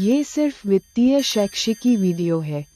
ये सिर्फ वित्तीय शैक्षिकी वीडियो है।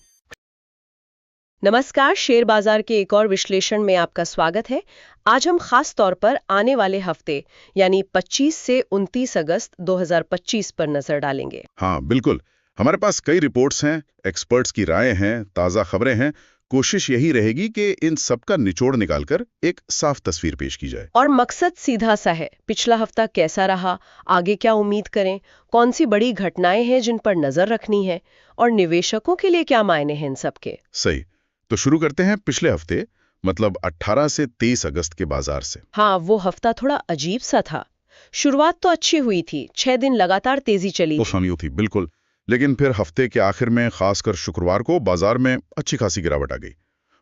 नमस्कार, शेयर बाजार के एक और विश्लेषण में आपका स्वागत है। आज हम खास तौर पर आने वाले हफ्ते यानी 25 से 29 अगस्त 2025 पर नजर डालेंगे। हाँ बिल्कुल, हमारे पास कई रिपोर्ट्स हैं, एक्सपर्ट्स की राय हैं, ताज़ा खबरें हैं। कोशिश यही रहेगी कि इन सब का निचोड़ निकालकर एक साफ तस्वीर पेश की जाए। और मकसद सीधा सा है, पिछला हफ्ता कैसा रहा, आगे क्या उम्मीद करें, कौन सी बड़ी घटनाएं हैं जिन पर नजर रखनी है और निवेशकों के लिए क्या मायने हैं इन सब के। सही, तो शुरू करते हैं पिछले हफ्ते, मतलब 18 से 23 अगस्त के बाजार से। हाँ, वो हफ्ता थोड़ा अजीब सा था। शुरुआत तो अच्छी हुई थी, 6 दिन लगातार तेजी चली तो थी। खामियों थी बिल्कुल, लेकिन फिर हफ्ते के आखिर में, खासकर शुक्रवार को, बाजार में अच्छी खासी गिरावट आ गई।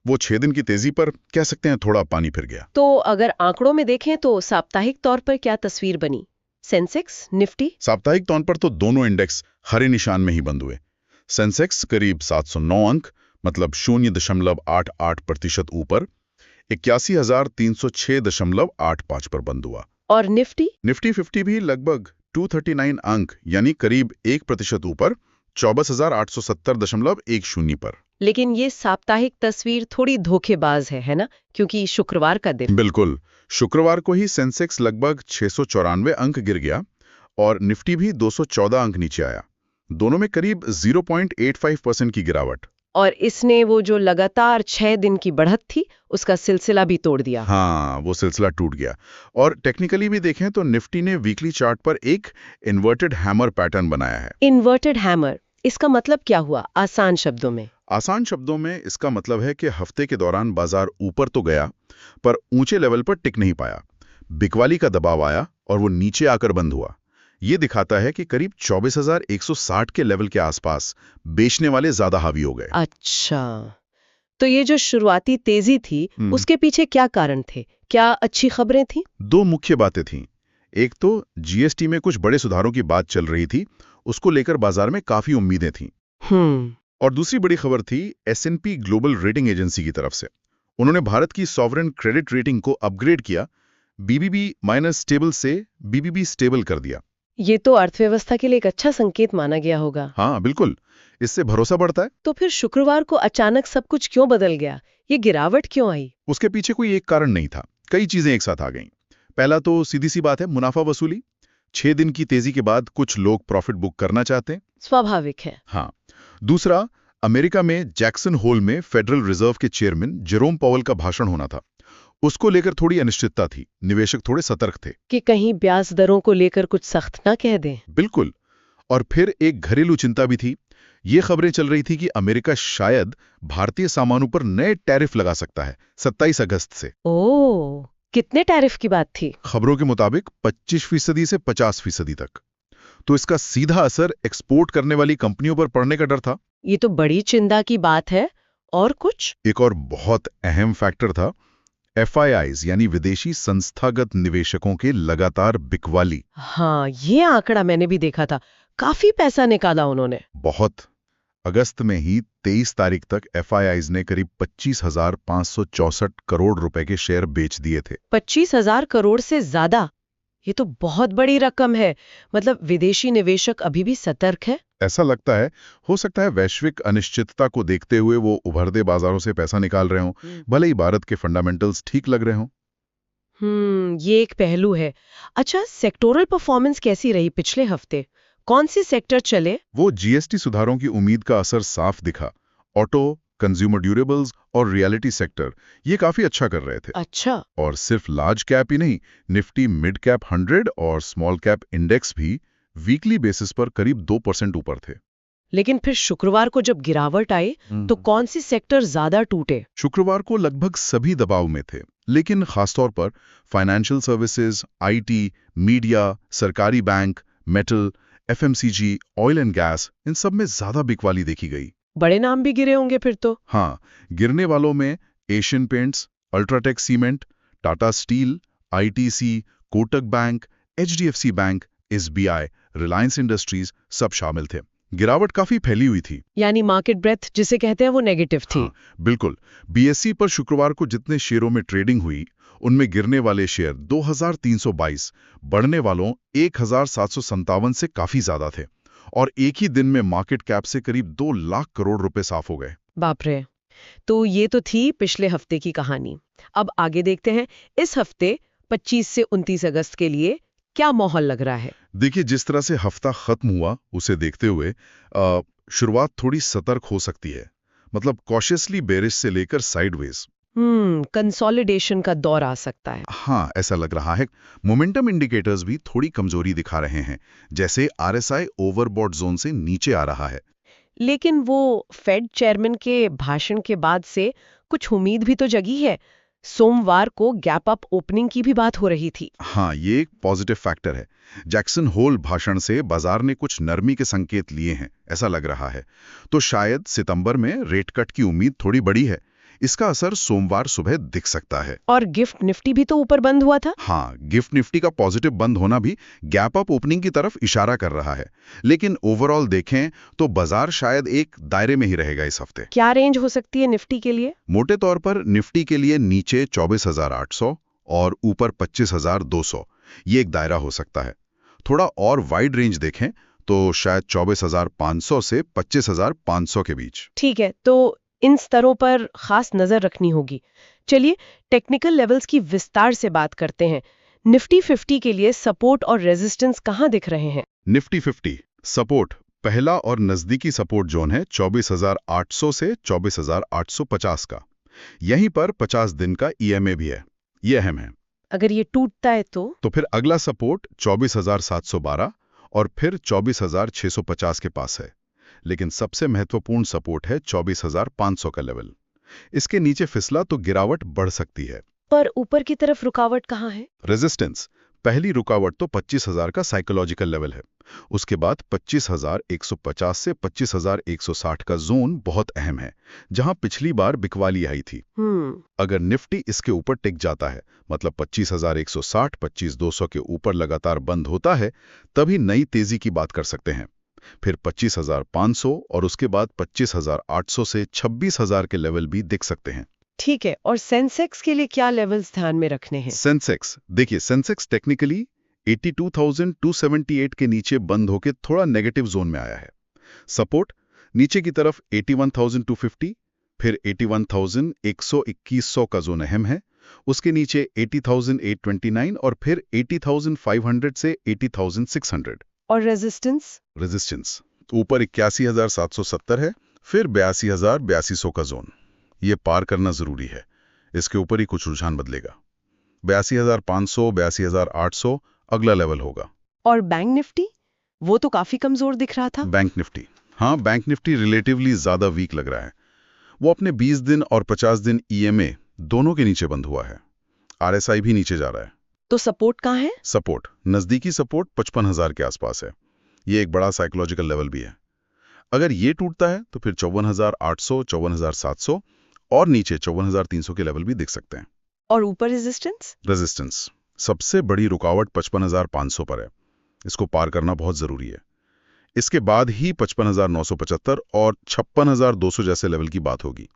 वो 6 दिन की तेजी पर कह सकते हैं थोड़ा पानी फिर गया। तो अगर आंकड़ों में देखें तो साप्ताहिक तौर पर क्या तस्वीर बनी? Sensex, Nifty? साप्ताहिक तौर पर तो दोनों इंडेक्स हरे निशान में ही बंद हुए। सेंसेक्स करीब 709 अंक, मतलब 0.88% ऊपर, 81,306.85 पर बंद हुआ। और निफ्टी? निफ्टी 50 भी लगभग 239 अंक, यानी करीब 1% ऊपर, 24,870.10 पर। लेकिन ये साप्ताहिक तस्वीर थोड़ी धोखेबाज है ना? क्योंकि शुक्रवार का दिन। बिल्कुल, शुक्रवार को ही सेंसेक्स लगभग 694 अंक गिर गया और निफ्टी भी 214 अंक नीचे आया। दोनों में करीब 0.85% की गिरावट। और इसने वो जो लगातार 6 दिन की बढ़त थी, उसका सिलसिला भी तोड़ दिया। हाँ, वो सिलसिला टूट गया। और टेक्निकली भी देखें तो निफ्टी ने वीकली चार्ट पर एक इन्वर्टेड हैमर पैटर्न बनाया है। इन्वर्टेड हैमर, इसका मतलब क्या हुआ आसान शब्दों में? आसान शब्दों में इसका मतलब है कि हफ्ते के दौरान बाजार ऊपर तो गया, पर ऊंचे लेवल पर टिक नहीं पाया। बिकवाली का दबाव आया और वो नीचे आकर बंद हुआ। ये दिखाता है कि करीब 24,160 के लेवल के आसपास बेचने वाले ज्यादा हावी हो गए। अच्छा, तो ये जो शुरुआती तेजी थी, उसके पीछे क्या कारण थे? क्या अच्छी खबरें थी? दो मुख्य बातें थीं। एक तो जीएसटी में कुछ बड़े सुधारों की बात चल रही थी, उसको लेकर बाजार में काफी उम्मीदें थीं। और दूसरी बड़ी खबर थी S&P ग्लोबल रेटिंग एजेंसी की तरफ से। उन्होंने भारत की सॉवरेन क्रेडिट रेटिंग को अपग्रेड किया, BBB- स्टेबल से BBB स्टेबल कर दिया। ये तो अर्थव्यवस्था के लिए एक अच्छा संकेत माना गया होगा। हाँ बिल्कुल, इससे भरोसा बढ़ता है। तो फिर शुक्रवार को अचानक सब कुछ क्यों बदल गया? ये गिरावट क्यों आई? उसके पीछे कोई एक कारण नहीं था, कई चीजें एक साथ आ गईं। पहला तो सीधी सी बात है, मुनाफा वसूली। 6 दिन की तेजी के बाद कुछ लोग प्रॉफिट बुक करना चाहते हैं। स्वाभाविक है। हाँ, दूसरा, अमेरिका में जैक्सन होल में फेडरल रिजर्व के चेयरमैन जेरोम पॉवेल का भाषण होना था। उसको लेकर थोड़ी अनिश्चितता थी, निवेशक थोड़े सतर्क थे कि कहीं ब्याज दरों को लेकर कुछ सख्त ना कह दें। बिल्कुल। और फिर एक घरेलू चिंता भी थी। ये खबरें चल रही थी कि अमेरिका शायद भारतीय सामानों पर नए टैरिफ लगा सकता है 27 अगस्त से। ओह, कितने टैरिफ की बात थी? खबरों के मुताबिक 25% से 50% तक। तो इसका सीधा असर एक्सपोर्ट करने वाली कंपनियों पर पड़ने का डर था। ये तो बड़ी चिंता की बात है। और कुछ? एक और बहुत अहम फैक्टर था, FIIs यानी विदेशी संस्थागत निवेशकों के लगातार बिकवाली। हाँ, ये आंकड़ा मैंने भी देखा था, काफी पैसा निकाला उन्होंने। बहुत। अगस्त में ही 23 तारीख तक FIIs ने करीब 25,564 करोड़ रुपए के शेयर बेच दिए थे। 25,000 करोड़ से ज्यादा? ये तो बहुत बड़ी रकम है। मतलब विदेशी निवेशक अभी भी सतर्क है? ऐसा लगता है। हो सकता है वैश्विक अनिश्चितता को देखते हुए वो उभरते बाजारों से पैसा निकाल रहे हों, भले ही भारत के फंडामेंटल्स ठीक लग रहे हों। ये एक पहलू है। अच्छा, सेक्टोरल परफॉर्मेंस कैसी रही पिछले हफ्ते? कौन से सेक्टर चले? वो GST सुधारों की उम्मीद का असर साफ दिखा। ऑटो, कंज्यूमर ड्यूरेबल्स और रियलिटी सेक्टर ये काफी अच्छा कर रहे थे। अच्छा। और सिर्फ लार्ज कैप ही नहीं, निफ्टी मिड कैप 100 और स्मॉल कैप इंडेक्स भी वीकली बेसिस पर करीब 2% ऊपर थे। लेकिन फिर शुक्रवार को जब गिरावट आई, तो कौन सी सेक्टर ज्यादा टूटे? शुक्रवार को लगभग सभी दबाव में थे, लेकिन खासतौर पर फाइनेंशियल सर्विसेज, IT, मीडिया, सरकारी bank, metal, FMCG, oil and gas, इन सब में ज्यादा बिकवाली देखी गई। बड़े नाम भी गिरे होंगे फिर तो। हाँ, गिरने वालों में Asian paints, UltraTech cement, Tata steel, ITC, Kotak bank, HDFC bank, SBI, Reliance industries सब शामिल थे। गिरावट काफी फैली हुई थी। यानी मार्केट ब्रेथ जिसे कहते हैं वो नेगेटिव थी। हाँ, बिल्कुल। BSE पर शुक्रवार को जितने शेयरों में ट्रेडिंग हुई, उनमें गिरने वाले शेयर 2,322, बढ़ने वालों 1,757 से काफी ज्यादा थे। और एक ही दिन में मार्केट कैप से करीब 2 लाख करोड़ रुपए साफ हो गए। बाप रे। तो ये तो थी पिछले हफ्ते की कहानी। अब आगे देखते हैं, इस हफ्ते 25 से 29 अगस्त के लिए क्या माहौल लग रहा है। देखिए, जिस तरह से हफ्ता खत्म हुआ उसे देखते हुए शुरुआत थोड़ी सतर्क हो सकती है। मतलब कॉशियसली बेरिश से लेकर साइडवेज। कंसोलिडेशन का दौर आ सकता है। हाँ, ऐसा लग रहा है। मोमेंटम इंडिकेटर्स भी थोड़ी कमजोरी दिखा रहे हैं, जैसे आरएसआई ओवरबॉट जोन से नीचे आ रहा है। लेकिन वो फेड चेयरमैन के भाषण के बाद से कुछ उम्मीद भी तो जगी है। सोमवार को गैप अप ओपनिंग की भी बात हो रही थी। हाँ, ये एक पॉजिटिव फैक्टर है। जैक्सन होल भाषण से बाजार ने कुछ नरमी के संकेत लिए हैं, ऐसा लग रहा है। तो शायद सितंबर में रेट कट की उम्मीद थोड़ी बड़ी है। इसका असर सोमवार सुबह दिख सकता है। और गिफ्ट निफ्टी भी तो ऊपर बंद हुआ था। हाँ, गिफ्ट निफ्टी का पॉजिटिव बंद होना भी गैप अप ओपनिंग की तरफ इशारा कर रहा है। लेकिन ओवरऑल देखें तो बाजार शायद एक दायरे में ही रहेगा इस हफ्ते। क्या रेंज हो सकती है निफ्टी के लिए? मोटे तौर पर निफ्टी के लिए नीचे 24,800 और ऊपर 25,200, ये एक दायरा हो सकता है। थोड़ा और वाइड रेंज देखें तो शायद 24,500 से 25,500 के बीच। ठीक है, तो इन स्तरों पर खास नजर रखनी होगी। चलिए टेक्निकल लेवल्स की विस्तार से बात करते हैं। निफ्टी 50 के लिए सपोर्ट और रेजिस्टेंस कहाँ दिख रहे हैं? निफ्टी 50 सपोर्ट, पहला और नजदीकी सपोर्ट जोन है 24,800 से 24,850 का। यहीं पर 50 दिन का ईएमए भी है, ये अहम है। अगर ये टूटता है तो फिर अगला सपोर्ट 24,712 और फिर 24,650 के पास है। लेकिन सबसे महत्वपूर्ण सपोर्ट है 24,500 का लेवल। इसके नीचे फिसला तो गिरावट बढ़ सकती है। पर ऊपर की तरफ रुकावट कहाँ है? रेजिस्टेंस, पहली रुकावट तो 25,000 का साइकोलॉजिकल लेवल है। उसके बाद 25,150 से 25,160 का जोन बहुत अहम है, जहां पिछली बार बिकवाली आई थी। अगर निफ्टी इसके ऊपर टिक जाता है, मतलब 25,160, 25,200 के ऊपर लगातार बंद होता है, तभी नई तेजी की बात कर सकते हैं। फिर 25,500 और उसके बाद 25,800 से 26,000 के लेवल भी दिख सकते हैं। ठीक है, और सेंसेक्स के लिए क्या लेवल्स ध्यान में रखने हैं? सेंसेक्स, देखिए सेंसेक्स टेक्निकली 82,278 के नीचे बंद होकर थोड़ा नेगेटिव जोन में आया है। सपोर्ट नीचे की तरफ 81,250, फिर 81,121 का जोन अहम है। उसके नीचे 80,829 और फिर 80,500 से 80,600। और रेजिस्टेंस ऊपर 81,770 है, फिर 82,000-8200 का जोन। ये पार करना जरूरी है, इसके ऊपर ही कुछ रुझान बदलेगा। 82,500, 82,800 अगला लेवल होगा। और बैंक निफ्टी, वो तो काफी कमजोर दिख रहा था। बैंक निफ्टी, हाँ, बैंक निफ्टी रिलेटिवली ज्यादा वीक लग रहा है। वो अपने 20 दिन और 50 दिन ईएमए दोनों के नीचे बंद हुआ है। आरएसआई भी नीचे जा रहा है। तो सपोर्ट कहाँ है? सपोर्ट, नजदीकी सपोर्ट 55,000 के आसपास है। ये एक बड़ा साइकोलॉजिकल लेवल भी है। अगर ये टूटता है तो फिर 54,800, 54,700 और नीचे 54,300 के लेवल भी दिख सकते हैं। और ऊपर रेजिस्टेंस, सबसे बड़ी रुकावट 55,500 पर है। इसको पार करना बहुत जरूरी है। इसके बाद ही 55,975 और 56,200 जैसे लेवल की बात होगी।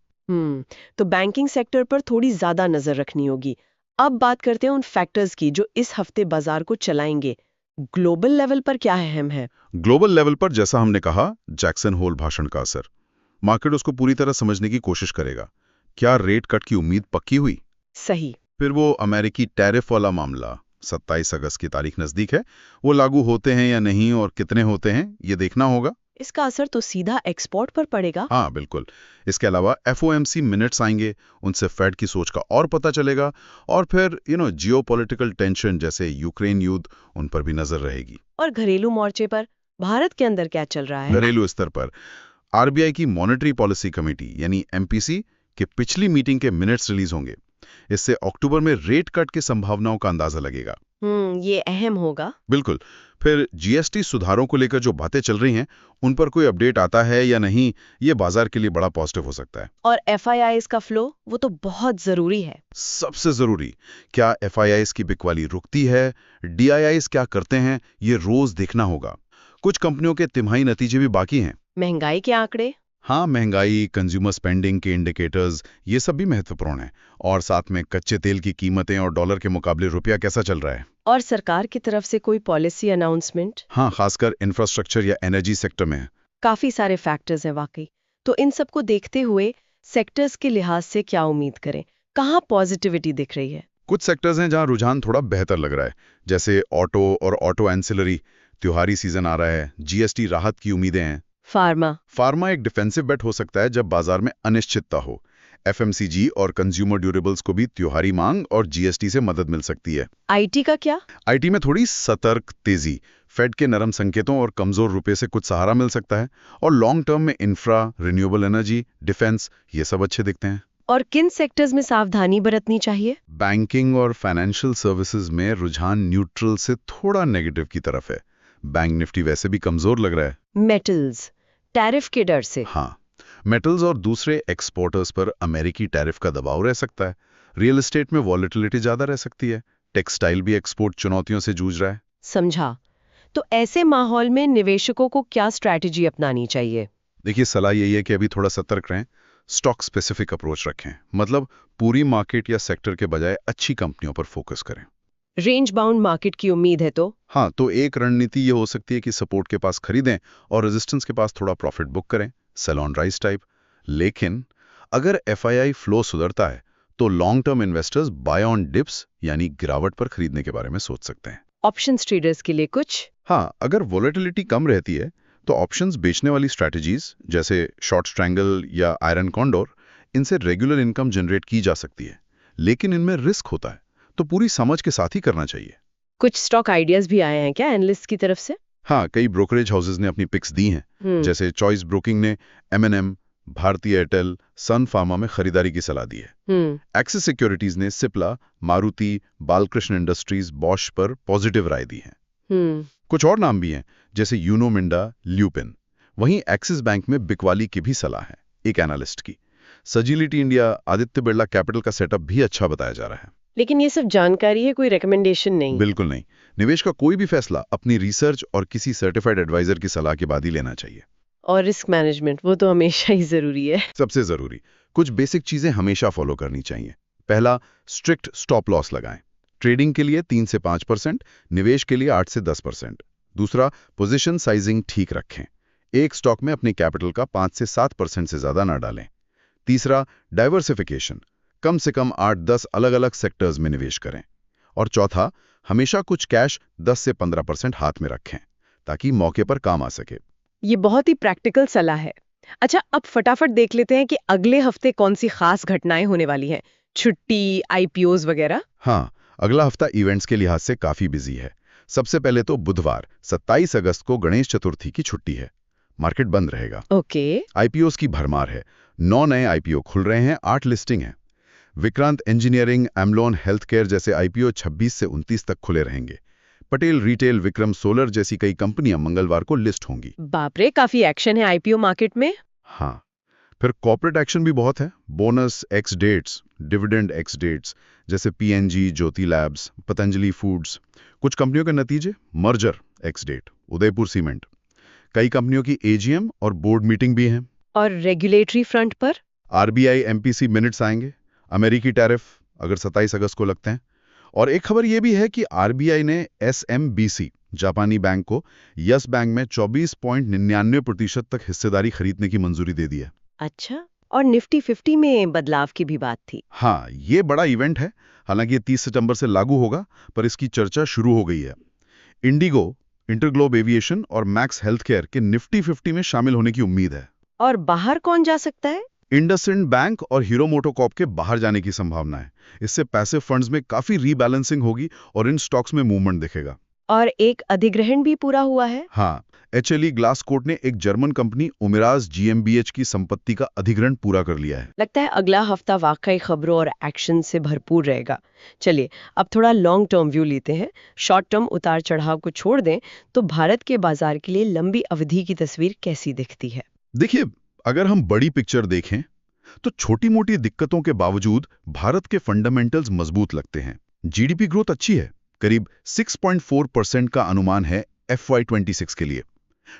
तो बैंकिंग सेक्टर पर थोड़ी ज्यादा नजर रखनी होगी। अब बात करते हैं उन फैक्टर्स की जो इस हफ्ते बाजार को चलाएंगे। ग्लोबल लेवल पर क्या अहम है? ग्लोबल लेवल पर जैसा हमने कहा, जैक्सन होल भाषण का असर। मार्केट उसको पूरी तरह समझने की कोशिश करेगा। क्या रेट कट की उम्मीद पक्की हुई? सही। फिर वो अमेरिकी टैरिफ वाला मामला, 27 अगस्त की तारीख नजदीक है, वो लागू होते हैं या नहीं और कितने होते हैं, ये देखना होगा। इसका असर तो सीधा एक्सपोर्ट पर पड़ेगा। हाँ बिल्कुल। इसके अलावा FOMC मिनट्स आएंगे, उनसे फेड की सोच का और पता चलेगा। और फिर जियोपॉलिटिकल टेंशन जैसे यूक्रेन युद्ध, उन पर भी नजर रहेगी। और घरेलू मोर्चे पर भारत के अंदर क्या चल रहा है? घरेलू स्तर पर RBI की मॉनेटरी पॉलिसी कमेटी यानी MPC के पिछली मीटिंग के मिनट्स रिलीज होंगे। इससे अक्टूबर में रेट कट की संभावनाओं का अंदाजा लगेगा। ये अहम होगा। बिल्कुल। फिर GST सुधारों को लेकर जो बातें चल रही हैं, उन पर कोई अपडेट आता है या नहीं, ये बाजार के लिए बड़ा पॉजिटिव हो सकता है। और FIIs का फ्लो, वो तो बहुत जरूरी है। सबसे जरूरी, क्या FIIs की बिकवाली रुकती है, DIIs क्या करते हैं, ये रोज देखना होगा। कुछ कंपनियों के तिमाही नतीजे भी बाकी हैं। महंगाई के आंकड़े हाँ, महंगाई, कंज्यूमर स्पेंडिंग के इंडिकेटर्स, ये सब भी महत्वपूर्ण हैं। और साथ में कच्चे तेल की कीमतें और डॉलर के मुकाबले रुपया कैसा चल रहा है। और सरकार की तरफ से कोई पॉलिसी अनाउंसमेंट? हाँ, खासकर इंफ्रास्ट्रक्चर या एनर्जी सेक्टर में। काफी सारे फैक्टर्स हैं वाकई। तो इन सबको देखते हुए सेक्टर्स के लिहाज से क्या उम्मीद करें? कहाँ पॉजिटिविटी दिख रही है? कुछ सेक्टर्स हैं जहां रुझान थोड़ा बेहतर लग रहा है, जैसे ऑटो और ऑटो एंसिलरी। त्योहारी सीजन आ रहा है, जीएसटी राहत की उम्मीदें हैं। फार्मा एक डिफेंसिव बेट हो सकता है जब बाजार में अनिश्चितता हो। एफएमसीजी और कंज्यूमर ड्यूरेबल्स को भी त्योहारी मांग और जीएसटी से मदद मिल सकती है। आईटी का क्या? आईटी में थोड़ी सतर्क तेजी, फेड के नरम संकेतों और कमजोर रुपए से कुछ सहारा मिल सकता है। और लॉन्ग टर्म में इंफ्रा, रिन्यूएबल एनर्जी, डिफेंस, ये सब अच्छे दिखते हैं। और किन सेक्टर्स में सावधानी बरतनी चाहिए? बैंकिंग और फाइनेंशियल सर्विसेज में रुझान न्यूट्रल से थोड़ा नेगेटिव की तरफ है। बैंक निफ्टी वैसे भी कमजोर लग रहा है। मेटल्स, टैरिफ के डर से? हाँ, मेटल्स और दूसरे एक्सपोर्टर्स पर अमेरिकी टैरिफ का दबाव रह सकता है। रियल एस्टेट में वॉलेटिलिटी ज्यादा रह सकती है। टेक्सटाइल भी एक्सपोर्ट चुनौतियों से जूझ रहा है। समझा। तो ऐसे माहौल में निवेशकों को क्या स्ट्रैटेजी अपनानी चाहिए? देखिए, सलाह यही है कि अभी थोड़ा सतर्क रहें, स्टॉक स्पेसिफिक अप्रोच रखें। मतलब पूरी मार्केट या सेक्टर के बजाय अच्छी कंपनियों पर फोकस करें। रेंज बाउंड मार्केट की उम्मीद है तो? हाँ, तो एक रणनीति ये हो सकती है कि सपोर्ट के पास खरीदें और रेजिस्टेंस के पास थोड़ा प्रॉफिट बुक करें, सेल ऑन राइज टाइप। लेकिन अगर एफआईआई फ्लो सुधरता है तो long term investors buy on dips यानी गिरावट पर खरीदने के बारे में सोच सकते हैं। ऑप्शंस ट्रेडर्स के लिए कुछ? हाँ, अगर वोलेटिलिटी कम रहती है तो ऑप्शंस बेचने वाली स्ट्रैटेजीज जैसे शॉर्ट स्ट्रैंगल या आयरन कॉन्डोर, इनसे रेगुलर इनकम जनरेट की जा सकती है। लेकिन इनमें रिस्क होता है, तो पूरी समझ के साथ ही करना चाहिए। कुछ स्टॉक आइडियाज भी आए हैं क्या एनालिस्ट की तरफ से? हाँ, कई ब्रोकरेज हाउसेज ने अपनी पिक्स दी हैं। जैसे चॉइस ब्रोकिंग ने M&M, भारती एयरटेल, सन फार्मा में खरीदारी की सलाह दी है। एक्सिस सिक्योरिटीज ने सिप्ला, मारुति, बालकृष्ण इंडस्ट्रीज, बॉश पर पॉजिटिव राय दी है। कुछ और नाम भी हैं जैसे यूनो मिंडा, ल्यूपिन। वहीं एक्सिस बैंक में बिकवाली की भी सलाह है एक एनालिस्ट की। सजिलिटी इंडिया, आदित्य बिरला कैपिटल का सेटअप भी अच्छा बताया जा रहा है। लेकिन ये सब जानकारी है, कोई रिकमेंडेशन नहीं। बिल्कुल नहीं। निवेश का कोई भी फैसला अपनी रिसर्च और किसी सर्टिफाइड एडवाइजर की सलाह के बाद ही लेना चाहिए। और रिस्क मैनेजमेंट, वो तो हमेशा ही जरूरी है। सबसे जरूरी कुछ बेसिक चीजें हमेशा फॉलो करनी चाहिए। पहला, स्ट्रिक्ट स्टॉप लॉस लगाएं। ट्रेडिंग के लिए 3 से 5%, निवेश के लिए 8 से 10%। दूसरा, पोजीशन साइजिंग ठीक रखें। एक स्टॉक में अपने कैपिटल का 5 से 7% से ज्यादा ना डालें। तीसरा, डाइवर्सिफिकेशन, कम से कम 8-10 अलग-अलग सेक्टर्स में निवेश करें। और चौथा, हमेशा कुछ कैश 10 से 15% हाथ में रखें ताकि मौके पर काम आ सके। ये बहुत ही प्रैक्टिकल सलाह है। अच्छा, अब फटाफट देख लेते हैं कि अगले हफ्ते कौन सी खास घटनाएं होने वाली हैं। छुट्टी, आईपीओज वगैरह? हाँ, अगला हफ्ता इवेंट्स के लिहाज से काफी बिजी है। सबसे पहले तो बुधवार 27 अगस्त को गणेश चतुर्थी की छुट्टी है, मार्केट बंद रहेगा। ओके। आईपीओज की भरमार है, 9 नए आईपीओ खुल रहे हैं, 8 लिस्टिंग है। विक्रांत इंजीनियरिंग, एमलॉन हेल्थ केयर जैसे आईपीओ 26 से 29 तक खुले रहेंगे। पटेल रिटेल, विक्रम सोलर जैसी कई कंपनियां मंगलवार को लिस्ट होंगी। बाप रे, काफी एक्शन है आईपीओ मार्केट में। हाँ, फिर कॉर्पोरेट एक्शन भी बहुत है। Bonus ex dates, dividend ex dates जैसे PNG, Jyothy labs, Patanjali foods. कुछ कंपनियों के नतीजे, merger ex date, Udaipur cement. कई कंपनियों की एजीएम और बोर्ड मीटिंग भी हैं। और रेगुलेटरी फ्रंट पर? आरबीआई एमपीसी मिनट्स आएंगे। अमेरिकी टैरिफ अगर 27 अगस्त को लगते हैं। और एक खबर यह भी है कि आरबीआई ने एसएमबीसी जापानी बैंक को यस बैंक में 24.99% तक हिस्सेदारी खरीदने की मंजूरी दे दी है। अच्छा, और निफ्टी 50 में बदलाव की भी बात थी। हाँ, ये बड़ा इवेंट है। हालांकि ये 30 सितंबर से लागू होगा, पर इसकी चर्चा शुरू हो गई है। इंडिगो, इंटरग्लोब एविएशन और मैक्स हेल्थकेयर के निफ्टी 50 में शामिल होने की उम्मीद है। और बाहर कौन जा सकता है? इंडसइंड बैंक और हीरो मोटोकॉर्प के बाहर जाने की संभावना है। इससे पैसिव फंड्स में काफी रीबैलेंसिंग होगी और इन स्टॉक्स में मूवमेंट दिखेगा। और एक अधिग्रहण भी पूरा हुआ है। हाँ, एचएलई ग्लासकोट ने एक जर्मन कंपनी उमिराज जीएमबीएच की संपत्ति का अधिग्रहण पूरा कर लिया है। लगता है अगला हफ्ता वाकई खबरों और एक्शन से भरपूर रहेगा। चलिए, अब थोड़ा लॉन्ग टर्म व्यू लेते हैं। शॉर्ट टर्म उतार चढ़ाव को छोड़ दें तो भारत के बाजार के लिए लंबी अवधि की तस्वीर कैसी दिखती है? देखिए, अगर हम बड़ी पिक्चर देखें तो छोटी मोटी दिक्कतों के बावजूद भारत के फंडामेंटल्स मजबूत लगते हैं। जीडीपी ग्रोथ अच्छी है, करीब 6.4% का अनुमान है FY26 के लिए।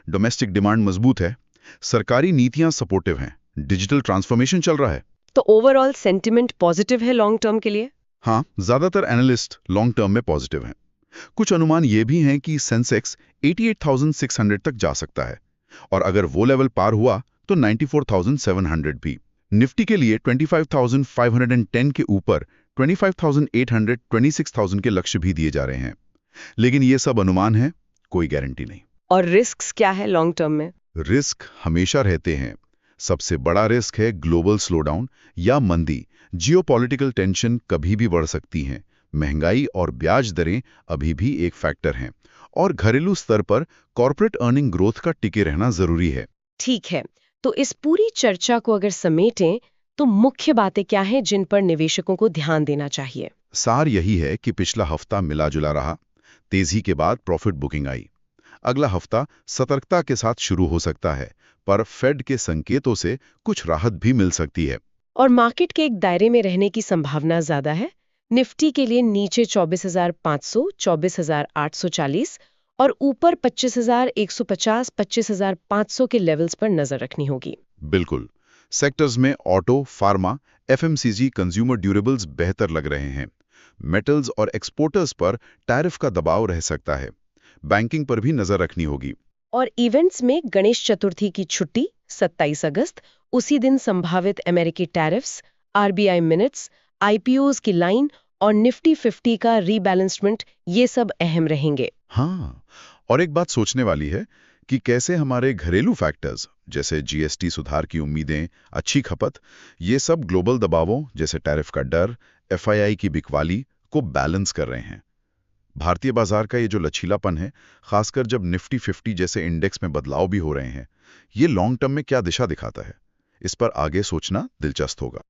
डोमेस्टिक डिमांड मजबूत है, सरकारी नीतियां सपोर्टिव हैं, डिजिटल ट्रांसफॉर्मेशन चल रहा है। तो ओवरऑल सेंटिमेंट पॉजिटिव है लॉन्ग टर्म के लिए? हाँ, ज्यादातर एनालिस्ट लॉन्ग टर्म में पॉजिटिव हैं। कुछ अनुमान ये भी हैं कि सेंसेक्स 88,600 तक जा सकता है, और अगर वो लेवल पार हुआ तो 94,700 भी। निफ्टी के लिए 25,510 के ऊपर 25,800, 26,000 के लक्ष्य भी दिए जा रहे हैं। लेकिन ये सब अनुमान है, कोई गारंटी नहीं। और रिस्क्स क्या है लॉन्ग टर्म में? रिस्क हमेशा रहते हैं। सबसे बड़ा रिस्क है ग्लोबल स्लोडाउन या मंदी। जियोपॉलिटिकल टेंशन कभी भी बढ़ सकती हैं। महंगाई और ब्याज दरें अभी भी एक फैक्टर हैं, और घरेलू स्तर पर कॉर्पोरेट अर्निंग ग्रोथ का टिके रहना जरूरी है। ठीक है, तो इस पूरी चर्चा को अगर समेटें तो मुख्य बातें क्या हैं जिन पर निवेशकों को ध्यान देना चाहिए? सार यही है कि पिछला हफ्ता मिला जुला रहा, तेजी के बाद प्रॉफिट बुकिंग आई। अगला हफ्ता सतर्कता के साथ शुरू हो सकता है, पर फेड के संकेतों से कुछ राहत भी मिल सकती है। और मार्केट के एक दायरे में रहने की संभावना ज्यादा है। निफ्टी के लिए नीचे 24,500, 24,840 और ऊपर 25,150, 25,500 के लेवल्स पर नजर रखनी होगी। बिल्कुल। सेक्टर्स में auto, pharma, FMCG, consumer durables बेहतर लग रहे हैं। मेटल्स और एक्सपोर्टर्स पर टैरिफ का दबाव रह सकता है। बैंकिंग पर भी नजर रखनी होगी। और इवेंट्स में गणेश चतुर्थी की छुट्टी 27 अगस्त, उसी दिन संभावित अमेरिकी टैरिफ्स, आरबीआई मिनट्स, आईपीओज की लाइन और निफ्टी 50 का रीबैलेंसमेंट, ये सब अहम रहेंगे। हाँ, और एक बात सोचने वाली है कि कैसे हमारे घरेलू फैक्टर्स जैसे जीएसटी सुधार की उम्मीदें, अच्छी खपत, ये सब ग्लोबल दबावों जैसे टैरिफ का डर, एफआईआई की बिकवाली को बैलेंस कर रहे हैं। भारतीय बाजार का ये जो लचीलापन है, खासकर जब निफ्टी 50 जैसे इंडेक्स में बदलाव भी हो रहे हैं, ये लॉन्ग टर्म में क्या दिशा दिखाता है, इस पर आगे सोचना दिलचस्प होगा।